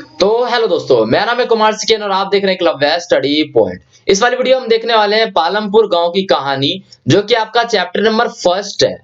तो हेलो दोस्तों, मेरा नाम है कुमार सिकेन और आप देख रहे हैं क्लब वेस्ट स्टडी पॉइंट। इस वाली वीडियो हम देखने वाले हैं पालमपुर गांव की कहानी, जो कि आपका चैप्टर नंबर फर्स्ट है,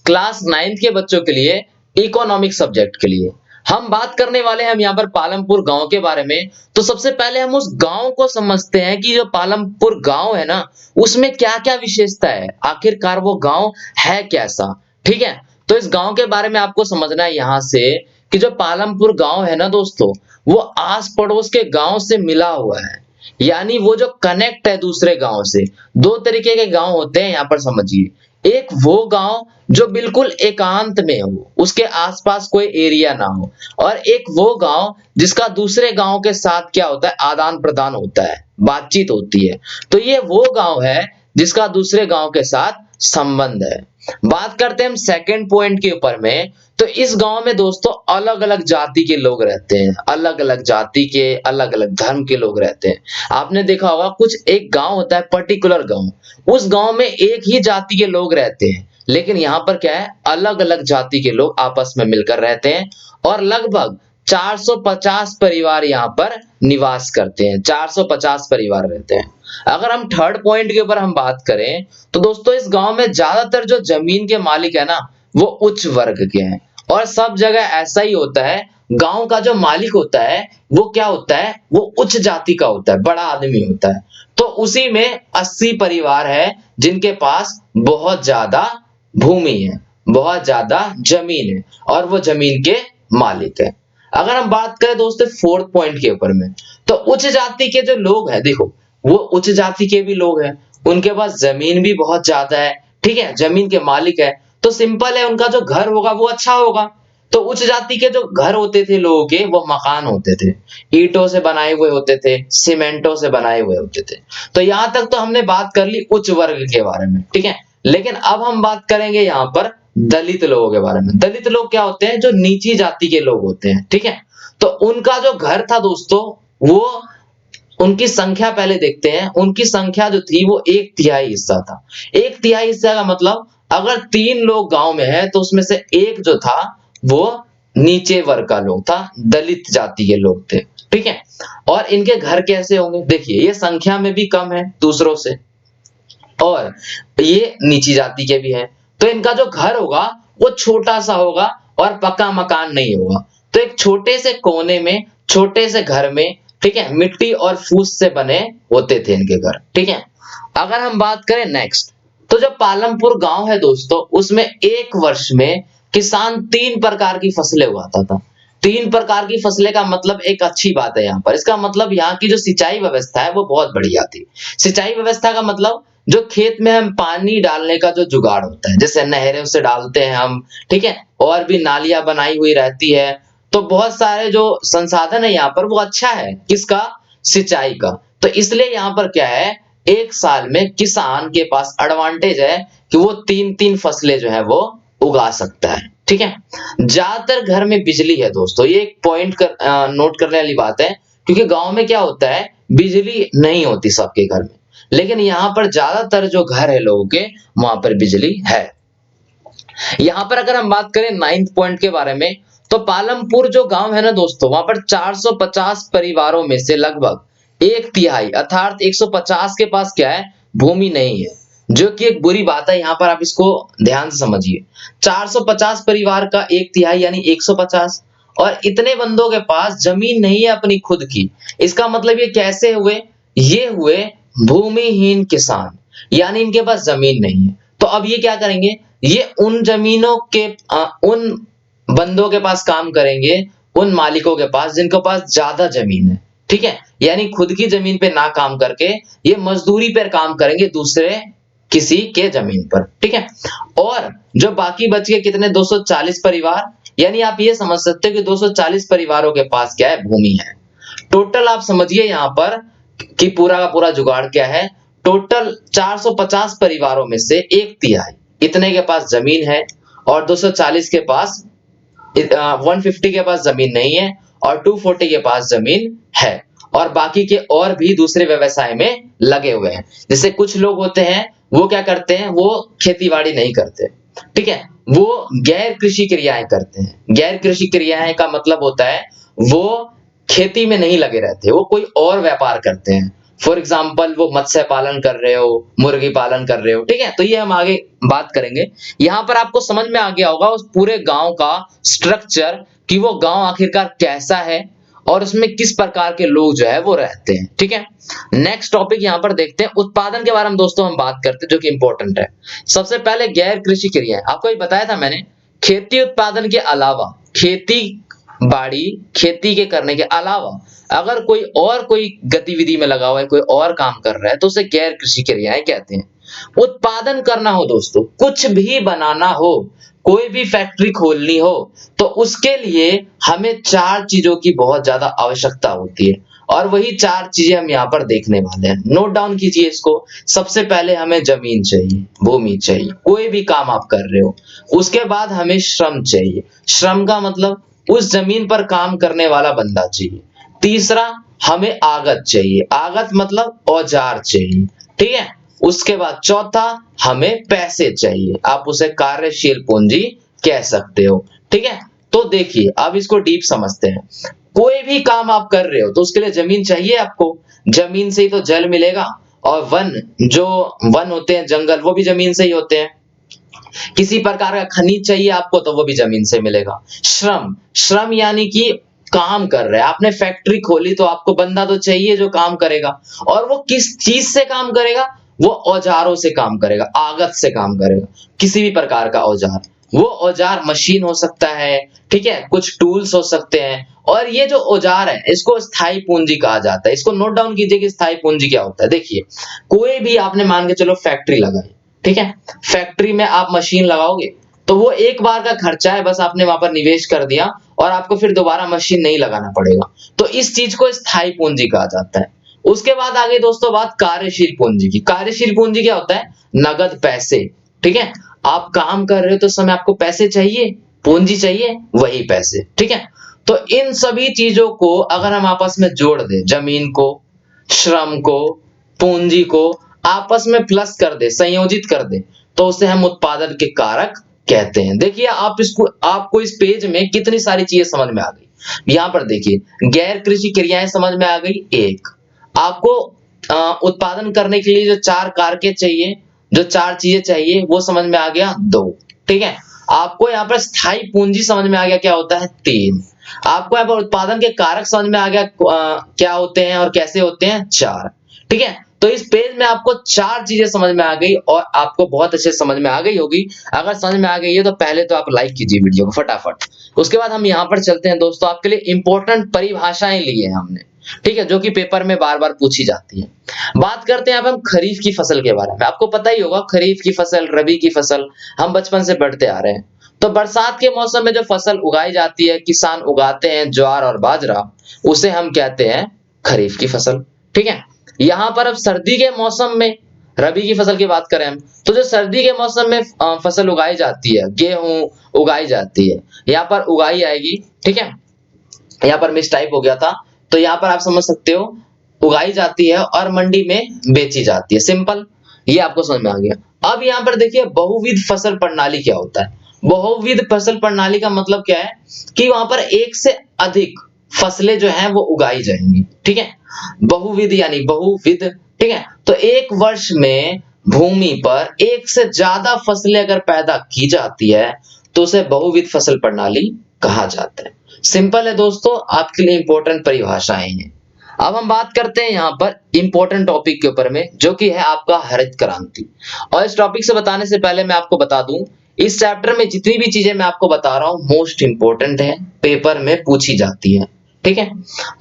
क्लास 9th के बच्चों के लिए, इकोनॉमिक सब्जेक्ट के लिए। हम बात करने वाले हैं हम यहाँ पर पालमपुर गांव के बारे में। तो सबसे पहले हम उस गांव को समझते हैं कि जो पालमपुर गांव है ना, उसमें क्या-क्या विशेषता है, आखिरकार वो गांव है कैसा। ठीक है, तो इस गांव के बारे में आपको समझना है यहाँ से कि जो पालमपुर गांव है ना दोस्तों, वो आस पड़ोस के गांव से मिला हुआ है। यानी वो जो कनेक्ट है दूसरे गांव से। दो तरीके के गांव होते हैं यहाँ पर, समझिए। एक वो गांव जो बिल्कुल एकांत में हो, उसके आसपास कोई एरिया ना हो, और एक वो गांव जिसका दूसरे गांव के साथ क्या होता है, आदान प्रदान होता है, बातचीत होती है। तो ये वो गांव है जिसका दूसरे गांव के साथ संबंध है। बात करते हैं हम सेकंड पॉइंट के ऊपर में। तो इस गांव में दोस्तों अलग अलग जाति के लोग रहते हैं, अलग अलग जाति के, अलग अलग धर्म के लोग रहते हैं। आपने देखा होगा कुछ एक गांव होता है, पर्टिकुलर गांव, उस गांव में एक ही जाति के लोग रहते हैं, लेकिन यहाँ पर क्या है, अलग अलग जाति के लोग आपस में मिलकर रहते हैं और लगभग 450 परिवार यहाँ पर निवास करते हैं। 450 परिवार रहते हैं। अगर हम थर्ड पॉइंट के ऊपर हम बात करें तो दोस्तों इस गांव में ज्यादातर जो जमीन के मालिक है ना, वो उच्च वर्ग के हैं। और सब जगह ऐसा ही होता है, गांव का जो मालिक होता है वो क्या होता है, वो उच्च जाति का होता है, बड़ा आदमी होता है। तो उसी में 80 परिवार है जिनके पास बहुत ज्यादा भूमि है, बहुत ज्यादा जमीन है, और वो जमीन के मालिक है। अगर हम बात करें दोस्तों फोर्थ पॉइंट के ऊपर में, तो उच्च जाति के जो लोग हैं, देखो वो उच्च जाति के भी लोग हैं, उनके पास जमीन भी बहुत ज्यादा है, ठीक है, जमीन के मालिक है। तो सिंपल है, उनका जो घर होगा वो अच्छा होगा। तो उच्च जाति के जो घर होते थे लोगों के, वो मकान होते थे, ईंटों से बनाए हुए होते थे, सीमेंटों से बनाए हुए होते थे। तो यहां तक तो हमने बात कर ली उच्च वर्ग के बारे में, ठीक है। लेकिन अब हम बात करेंगे यहाँ पर दलित लोगों के बारे में। दलित लोग क्या होते हैं, जो नीची जाति के लोग होते हैं, ठीक है। तो उनका जो घर था दोस्तों, वो उनकी संख्या पहले देखते हैं। उनकी संख्या जो थी वो 1/3 हिस्सा था। 1/3 हिस्सा का मतलब, अगर 3 लोग गांव में है तो उसमें से एक जो था वो नीचे वर्ग का लोग था, दलित जाति के लोग थे, ठीक है। और इनके घर कैसे होंगे, देखिए ये संख्या में भी कम है दूसरों से, और ये नीची जाति के भी हैं। तो इनका जो घर होगा वो छोटा सा होगा और पक्का मकान नहीं होगा। तो एक छोटे से कोने में, छोटे से घर में, ठीक है, मिट्टी और फूस से बने होते थे इनके घर, ठीक है। अगर हम बात करें नेक्स्ट, तो जो पालमपुर गांव है दोस्तों, उसमें एक वर्ष में किसान 3 प्रकार की फसलें उगाता था। 3 प्रकार की फसलें का मतलब एक अच्छी बात है यहाँ पर। इसका मतलब यहाँ की जो सिंचाई व्यवस्था है वो बहुत बढ़िया थी। सिंचाई व्यवस्था का मतलब जो खेत में हम पानी डालने का जो जुगाड़ होता है, जैसे नहरों से डालते हैं हम, ठीक है, और भी नालियां बनाई हुई रहती है। तो बहुत सारे जो संसाधन है यहाँ पर वो अच्छा है, किसका, सिंचाई का। तो इसलिए यहाँ पर क्या है, एक साल में किसान के पास एडवांटेज है कि वो 3-3 फसलें जो है वो उगा सकता है, ठीक है। ज्यादातर घर में बिजली है दोस्तों, ये एक पॉइंट नोट करने वाली बात है, क्योंकि गांव में क्या होता है, बिजली नहीं होती सबके घर में, लेकिन यहाँ पर ज्यादातर जो घर है लोगों के, वहां पर बिजली है। यहाँ पर अगर हम बात करें 9th पॉइंट के बारे में, तो पालमपुर जो गांव है ना दोस्तों, वहां पर 450 परिवारों में से लगभग 1/3 अर्थात 150 के पास क्या है, भूमि नहीं है, जो कि एक बुरी बात है। यहाँ पर आप इसको ध्यान से समझिए, 450 परिवार का 1/3 यानी 150, और इतने बंदों के पास जमीन नहीं है अपनी खुद की। इसका मतलब ये कैसे हुए, ये हुए भूमिहीन किसान, यानी इनके पास जमीन नहीं है। तो अब ये क्या करेंगे, ये उन जमीनों के उन बंदों के पास काम करेंगे, उन मालिकों के पास जिनके पास ज्यादा जमीन है, ठीक है। यानी खुद की जमीन पे ना काम करके ये मजदूरी पर काम करेंगे दूसरे किसी के जमीन पर, ठीक है। और जो बाकी बच गए कितने, 240 परिवार, यानी आप ये समझ सकते हो कि 240 परिवारों के पास क्या है, भूमि है। टोटल आप समझिए यहाँ पर कि पूरा का पूरा जुगाड़ क्या है। टोटल 450 परिवारों में से 1/3 इतने के पास जमीन है, और 240 के पास 150 के पास जमीन नहीं है, और 240 के पास जमीन है, और बाकी के और भी दूसरे व्यवसाय में लगे हुए हैं। जैसे कुछ लोग होते हैं वो क्या करते हैं, वो खेतीबाड़ी नहीं करते, ठीक है, वो गैर कृषि क्रियाएं करते हैं। गैर कृषि क्रियाएं का मतलब होता है वो खेती में नहीं लगे रहते, वो कोई और व्यापार करते हैं। फॉर एग्जाम्पल वो मत्स्य पालन कर रहे हो, मुर्गी पालन कर रहे हो, ठीक है। तो ये हम आगे बात करेंगे। यहाँ पर आपको समझ में आ गया होगा उस पूरे गांव का स्ट्रक्चर, कि वो गांव आखिरकार कैसा है और उसमें किस प्रकार के लोग जो है वो रहते हैं, ठीक है। नेक्स्ट टॉपिक यहाँ पर देखते हैं, उत्पादन के बारे में दोस्तों हम बात करते हैं, जो कि इंपॉर्टेंट है। सबसे पहले गैर कृषि क्रियाएं, आपको ये बताया था मैंने, खेती उत्पादन के अलावा, खेती बाड़ी खेती के करने के अलावा अगर कोई गतिविधि में लगा हुआ है, कोई और काम कर रहा है, तो उसे गैर कृषि क्रियाएं कहते हैं। उत्पादन करना हो दोस्तों, कुछ भी बनाना हो, कोई भी फैक्ट्री खोलनी हो, तो उसके लिए हमें 4 चीजों की बहुत ज्यादा आवश्यकता होती है, और वही 4 चीजें हम यहाँ पर देखने वाले हैं। नोट डाउन कीजिए इसको। सबसे पहले हमें जमीन चाहिए, भूमि चाहिए, कोई भी काम आप कर रहे हो। उसके बाद हमें श्रम चाहिए, श्रम का मतलब उस जमीन पर काम करने वाला बंदा चाहिए। तीसरा, हमें आगत चाहिए, आगत मतलब औजार चाहिए, ठीक है। उसके बाद चौथा, हमें पैसे चाहिए, आप उसे कार्यशील पूंजी कह सकते हो, ठीक है। तो देखिए अब इसको डीप समझते हैं। कोई भी काम आप कर रहे हो तो उसके लिए जमीन चाहिए आपको, जमीन से ही तो जल मिलेगा, और वन होते हैं, जंगल, वो भी जमीन से ही होते हैं। किसी प्रकार का खनिज चाहिए आपको तो वो भी जमीन से मिलेगा। श्रम यानी कि काम कर रहे हैं, आपने फैक्ट्री खोली तो आपको बंदा तो चाहिए जो काम करेगा, और वो किस चीज से काम करेगा, वो औजारों से काम करेगा, आगत से काम करेगा, किसी भी प्रकार का औजार। वो औजार मशीन हो सकता है, ठीक है, कुछ टूल्स हो सकते हैं, और ये जो औजार है इसको स्थायी पूंजी कहा जाता है। इसको नोट डाउन कीजिए कि स्थायी पूंजी क्या होता है। देखिए कोई भी आपने मान के चलो फैक्ट्री लगाई, ठीक है, फैक्ट्री में आप मशीन लगाओगे तो वो एक बार का खर्चा है, बस आपने वहां पर निवेश कर दिया और आपको फिर दोबारा मशीन नहीं लगाना पड़ेगा, तो इस चीज को स्थायी पूंजी कहा जाता है। उसके बाद आगे दोस्तों बात कार्यशील पूंजी की। कार्यशील पूंजी क्या होता है, नगद पैसे, ठीक है। आप काम कर रहे हो तो समय आपको पैसे चाहिए, पूंजी चाहिए, वही पैसे, ठीक है। तो इन सभी चीजों को अगर हम आपस में जोड़ दें, जमीन को, श्रम को, पूंजी को आपस में प्लस कर दे, संयोजित कर दे, तो उसे हम उत्पादन के कारक कहते हैं। देखिए आपको इस पेज में कितनी सारी चीजें समझ में आ गई। यहाँ पर देखिए गैर कृषि क्रियाएं समझ में आ गई, एक आपको उत्पादन करने के लिए जो 4 कारकें चाहिए, जो 4 चीजें चाहिए वो समझ में आ गया, 2, ठीक है। आपको यहाँ पर स्थायी पूंजी समझ में आ गया क्या होता है, 3। आपको यहाँ पर उत्पादन के कारक समझ में आ गया क्या होते हैं और कैसे होते हैं, 4, ठीक है। तो इस पेज में आपको 4 चीजें समझ में आ गई और आपको बहुत अच्छे समझ में आ गई होगी। अगर समझ में आ गई है तो पहले तो आप लाइक कीजिए वीडियो को फटाफट। उसके बाद हम यहाँ पर चलते हैं दोस्तों, आपके लिए इंपॉर्टेंट परिभाषाएं ली है हमने, ठीक है, जो कि पेपर में बार बार पूछी जाती है। बात करते हैं अब हम खरीफ की फसल के बारे में। आपको पता ही होगा खरीफ की फसल, रबी की फसल, हम बचपन से पढ़ते आ रहे हैं। तो बरसात के मौसम में जो फसल उगाई जाती है, किसान उगाते हैं ज्वार और बाजरा, उसे हम कहते हैं खरीफ की फसल, ठीक है। यहाँ पर अब सर्दी के मौसम में रबी की फसल की बात करें हम, तो जो सर्दी के मौसम में फसल उगाई जाती है, गेहूं उगाई जाती है, यहाँ पर उगाई आएगी, ठीक है। यहाँ पर मिस टाइप हो गया था, तो यहाँ पर आप समझ सकते हो उगाई जाती है और मंडी में बेची जाती है, सिंपल, ये आपको समझ में आ गया। अब यहाँ पर देखिए बहुविध फसल प्रणाली क्या होता है। बहुविध फसल प्रणाली का मतलब क्या है कि वहां पर एक से अधिक फसलें जो हैं वो उगाई जाएंगी, ठीक है। बहुविध यानी बहुविध, ठीक है। तो एक वर्ष में भूमि पर एक से ज्यादा फसलें अगर पैदा की जाती है तो उसे बहुविध फसल प्रणाली कहा जाता है। सिंपल है दोस्तों, आपके लिए इंपॉर्टेंट परिभाषाएं हैं। अब हम बात करते हैं यहाँ पर इंपॉर्टेंट टॉपिक के ऊपर में, जो कि है आपका हरित क्रांति। और इस टॉपिक से बताने से पहले मैं आपको बता दूं, इस चैप्टर में जितनी भी चीजें मैं आपको बता रहा हूं मोस्ट इंपॉर्टेंट है, पेपर में पूछी जाती है, ठीक है।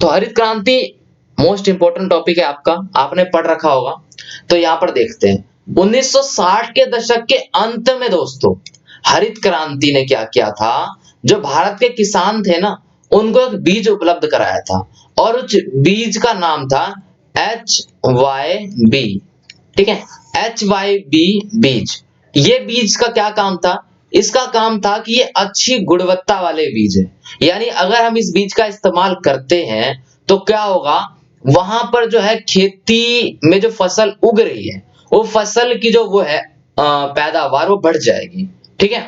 तो हरित क्रांति मोस्ट इंपॉर्टेंट टॉपिक है आपका, आपने पढ़ रखा होगा। तो यहाँ पर देखते हैं 1960 के दशक के अंत में दोस्तों हरित क्रांति ने क्या किया था, जो भारत के किसान थे ना, उनको एक बीज उपलब्ध कराया था, और उस बीज का नाम था HYB, ठीक है, HYB बीज। ये बीज का क्या काम था, इसका काम था कि ये अच्छी गुणवत्ता वाले बीज है, यानी अगर हम इस बीज का इस्तेमाल करते हैं तो क्या होगा, वहां पर जो है खेती में जो फसल उग रही है वो फसल की जो वो है पैदावार वो बढ़ जाएगी, ठीक है।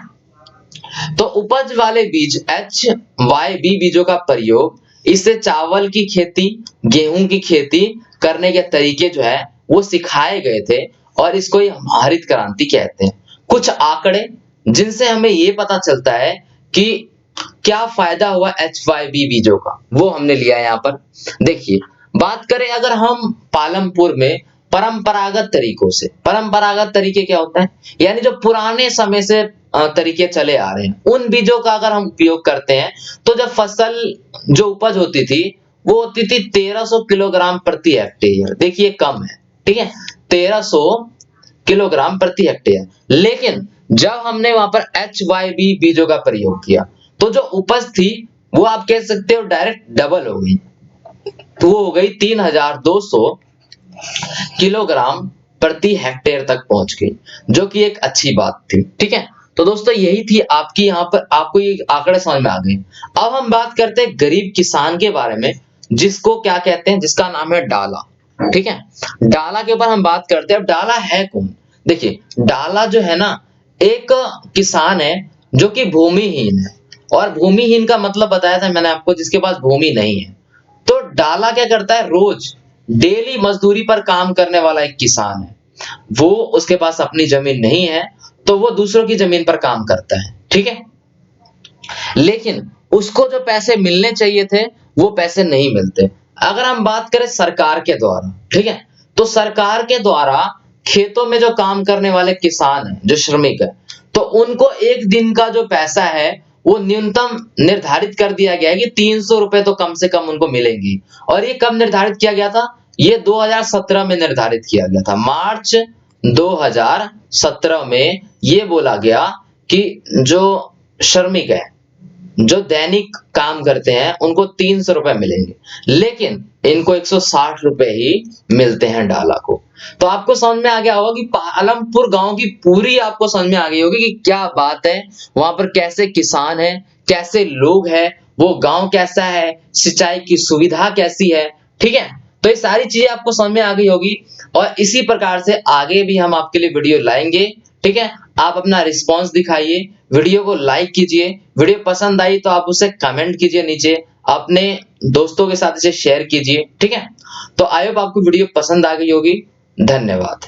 तो उपज वाले बीज HYB बीजों का प्रयोग इससे चावल की खेती, गेहूं की खेती करने के तरीके जो है वो सिखाए गए थे और इसको ही हम हरित क्रांति कहते हैं। कुछ आंकड़े जिनसे हमें ये पता चलता है कि क्या फायदा हुआ H5B बीजों का, वो हमने लिया है यहाँ पर। देखिए, बात करें अगर हम पालमपुर में परंपरागत तरीकों से, परंपरागत तरीके क्या होता है, यानी जो पुराने समय से तरीके चले आ रहे हैं, उन बीजों का अगर हम उपयोग करते हैं तो जब फसल जो उपज होती थी वो होती थी 1300 किलोग्राम प्रति हेक्टेयर। देखिए कम है, ठीक है, 1300 किलोग्राम प्रति हेक्टेयर। लेकिन जब हमने वहां पर HYB बीजों का प्रयोग किया तो जो उपज थी वो आप कह सकते हो डायरेक्ट डबल हो गई, तो वो हो गई 3200 किलोग्राम प्रति हेक्टेयर तक पहुंच गई, जो कि एक अच्छी बात थी। ठीक है, तो दोस्तों यही थी आपकी, यहाँ पर आपको ये आंकड़े समझ में आ गए। अब हम बात करते हैं गरीब किसान के बारे में, जिसको क्या कहते हैं, जिसका नाम है डाला। ठीक है, डाला के ऊपर हम बात करते हैं। अब डाला है कौन? देखिए, डाला जो है ना, एक किसान है जो कि भूमिहीन है, और भूमिहीन का मतलब बताया था मैंने आपको, जिसके पास भूमि नहीं है। तो डाला क्या करता है, रोज डेली मजदूरी पर काम करने वाला एक किसान है। वो, उसके पास अपनी जमीन नहीं है तो वो दूसरों की जमीन पर काम करता है। ठीक है, लेकिन उसको जो पैसे मिलने चाहिए थे वो पैसे नहीं मिलते। अगर हम बात करें सरकार के द्वारा, ठीक है, तो सरकार के द्वारा खेतों में जो काम करने वाले किसान हैं, जो श्रमिक है, तो उनको एक दिन का जो पैसा है वो न्यूनतम निर्धारित कर दिया गया है कि 300 रुपए तो कम से कम उनको मिलेंगी। और ये कब निर्धारित किया गया था? ये 2017 में निर्धारित किया गया था। मार्च 2017 में ये बोला गया कि जो श्रमिक है, जो दैनिक काम करते हैं, उनको 300 रुपए मिलेंगे, लेकिन इनको 160 रुपए ही मिलते हैं डाला को। तो आपको समझ में आ गया होगा कि पालमपुर गांव की पूरी आपको समझ में आ गई होगी कि क्या बात है, वहां पर कैसे किसान है, कैसे लोग हैं, वो गांव कैसा है, सिंचाई की सुविधा कैसी है। ठीक है, तो ये सारी चीजें आपको समझ में आ गई होगी, और इसी प्रकार से आगे भी हम आपके लिए वीडियो लाएंगे। ठीक है, आप अपना रिस्पांस दिखाइए, वीडियो को लाइक कीजिए, वीडियो पसंद आई तो आप उसे कमेंट कीजिए नीचे, अपने दोस्तों के साथ इसे शेयर कीजिए। ठीक है, तो आई होप आपको वीडियो पसंद आ गई होगी। धन्यवाद।